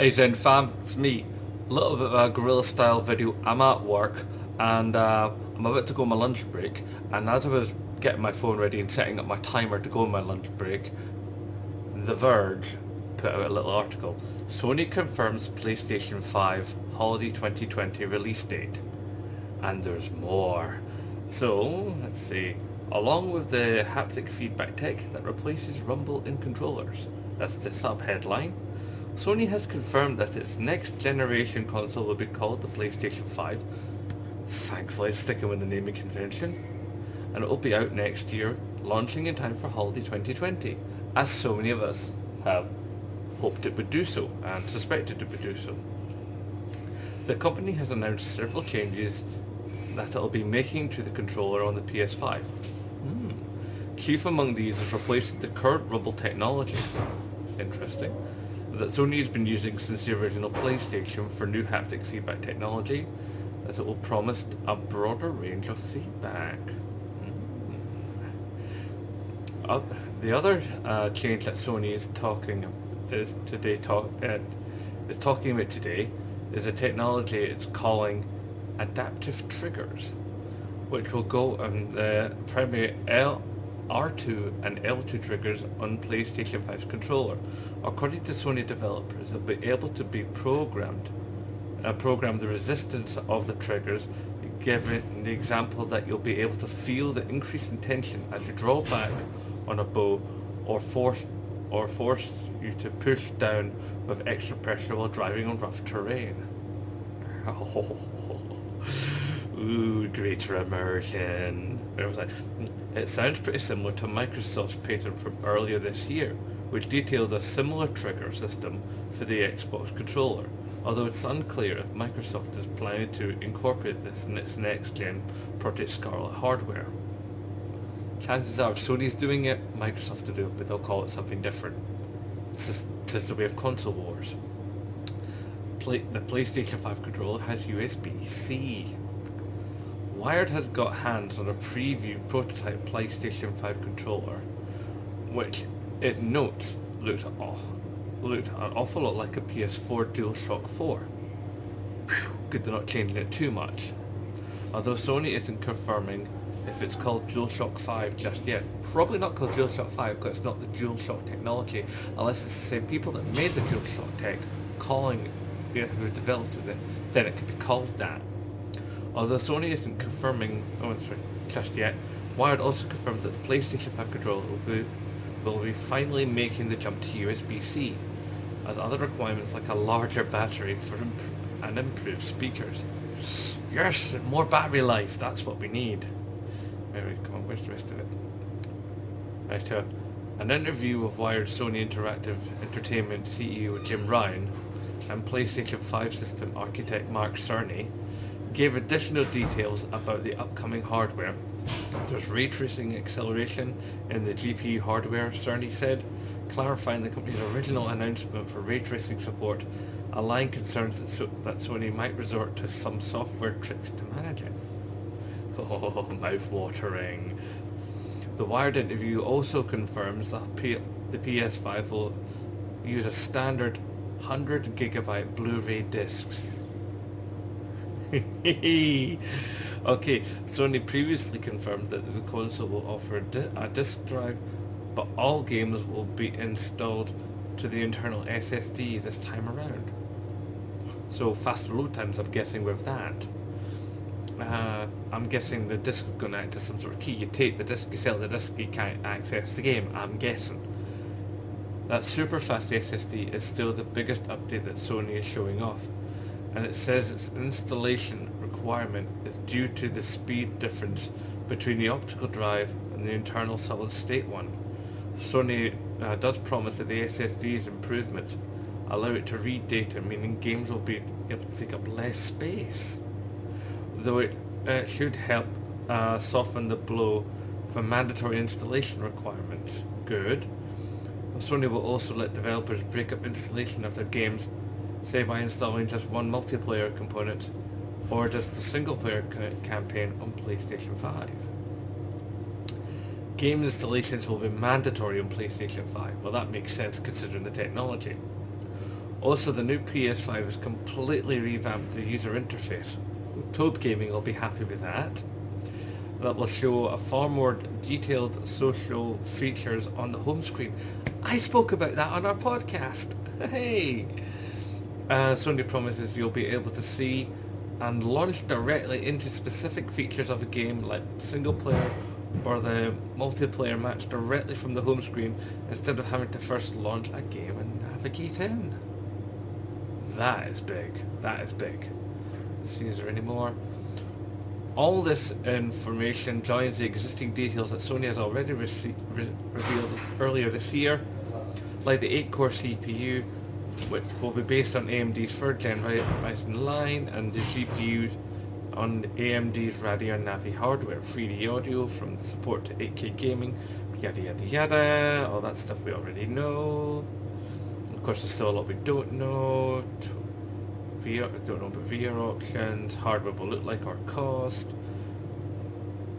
Hey Zen fam, it's me. A little bit of a guerrilla style video. I'm at work and I'm about to go on my lunch break, and as I was getting my phone ready and setting up my timer to go on my lunch break, The Verge put out a little article. Sony confirms PlayStation 5 holiday 2020 release date. And there's more. So, let's see. Along with the haptic feedback tech that replaces rumble in controllers. That's the sub-headline. Sony has confirmed that its next generation console will be called the PlayStation 5. Thankfully, sticking with the naming convention. And it will be out next year, launching in time for holiday 2020, as so many of us have hoped it would do so, and suspected it would do so. The company has announced several changes that it'll be making to the controller on the PS5. Chief among these is replacing the current rumble technology. Interesting. That Sony has been using since the original PlayStation for new haptic feedback technology, as it will promise a broader range of feedback. The other change that Sony is talking about today is a technology it's calling adaptive triggers, which will go on the primary R2 and L2 triggers on PlayStation 5's controller. According to Sony developers, it'll be able to be program the resistance of the triggers, giving the example that you'll be able to feel the increase in tension as you draw back on a bow, or force you to push down with extra pressure while driving on rough terrain. Ooh, greater immersion. It sounds pretty similar to Microsoft's patent from earlier this year, which detailed a similar trigger system for the Xbox controller, although it's unclear if Microsoft is planning to incorporate this in its next-gen Project Scarlet hardware. Chances are if Sony's doing it, Microsoft will do it, but they'll call it something different. This is the way of console wars. The PlayStation 5 controller has USB-C. Wired has got hands on a preview prototype PlayStation 5 controller, which it notes looked an awful lot like a PS4 DualShock 4. Good they're not changing it too much. Although Sony isn't confirming if it's called DualShock 5 just yet. Probably not called DualShock 5 because it's not the DualShock technology, unless it's the same people that made the DualShock tech calling it, who developed it, then it could be called that. Although Sony isn't confirming just yet, Wired also confirms that the PlayStation 5 controller will be finally making the jump to USB-C, as other requirements like a larger battery and improved speakers. Yes, more battery life, that's what we need. Anyway, come on, where's the rest of it? Right, an interview with Wired Sony Interactive Entertainment CEO Jim Ryan and PlayStation 5 system architect Mark Cerny gave additional details about the upcoming hardware. There's ray tracing acceleration in the GPU hardware, Cerny said, clarifying the company's original announcement for ray tracing support, allaying concerns that Sony might resort to some software tricks to manage it. Oh, mouth-watering. The Wired interview also confirms that the PS5 will use a standard 100GB Blu-ray discs. Okay, Sony previously confirmed that the console will offer a disk drive, but all games will be installed to the internal SSD this time around. So faster load times, I'm guessing, with that. I'm guessing the disc is going to act as some sort of key. You take the disc, you sell the disc, you can't access the game, I'm guessing. That super fast SSD is still the biggest update that Sony is showing off, and it says its installation requirement is due to the speed difference between the optical drive and the internal solid state one. Sony does promise that the SSD's improvements allow it to read data, meaning games will be able to take up less space, though it should help soften the blow for mandatory installation requirements. Good. Sony will also let developers break up installation of their games, say by installing just one multiplayer component or just the single player campaign on PlayStation 5. Game installations will be mandatory on PlayStation 5. Well, that makes sense considering the technology. Also, the new PS5 has completely revamped the user interface. Tobe Gaming will be happy with that. That will show a far more detailed social features on the home screen. I spoke about that on our podcast. Hey! Sony promises you'll be able to see and launch directly into specific features of a game like single player or the multiplayer match directly from the home screen instead of having to first launch a game and navigate in. That is big. That is big. Let's see, is there any more? All this information joins the existing details that Sony has already revealed earlier this year, like the 8-core CPU, which will be based on AMD's 3rd gen Ryzen line, and the GPU on AMD's Radeon Navi hardware, 3D audio from the support to 8K gaming, yada yada yada, all that stuff we already know. Of course, there's still a lot we don't know. Don't know about VR options, hardware will look like or cost.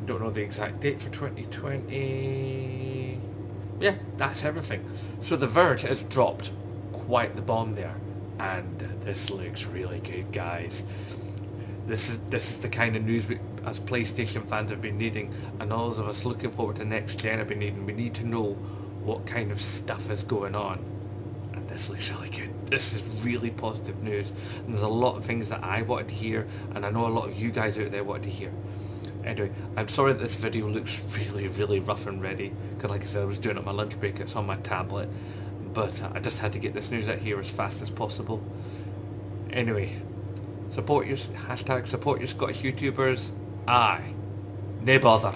Don't know the exact date for 2020. Yeah, that's everything. So The Verge has dropped quite the bomb there, and this looks really good, guys. This is the kind of news we, as PlayStation fans, have been needing, and all of us looking forward to next gen have been needing. We need to know what kind of stuff is going on. This looks really good. This is really positive news, and there's a lot of things that I wanted to hear, and I know a lot of you guys out there wanted to hear. Anyway, I'm sorry that this video looks really rough and ready, because like I said, I was doing it on my lunch break. It's on my tablet, but I just had to get this news out here as fast as possible. Anyway, support your Scottish YouTubers. Aye, nae bother.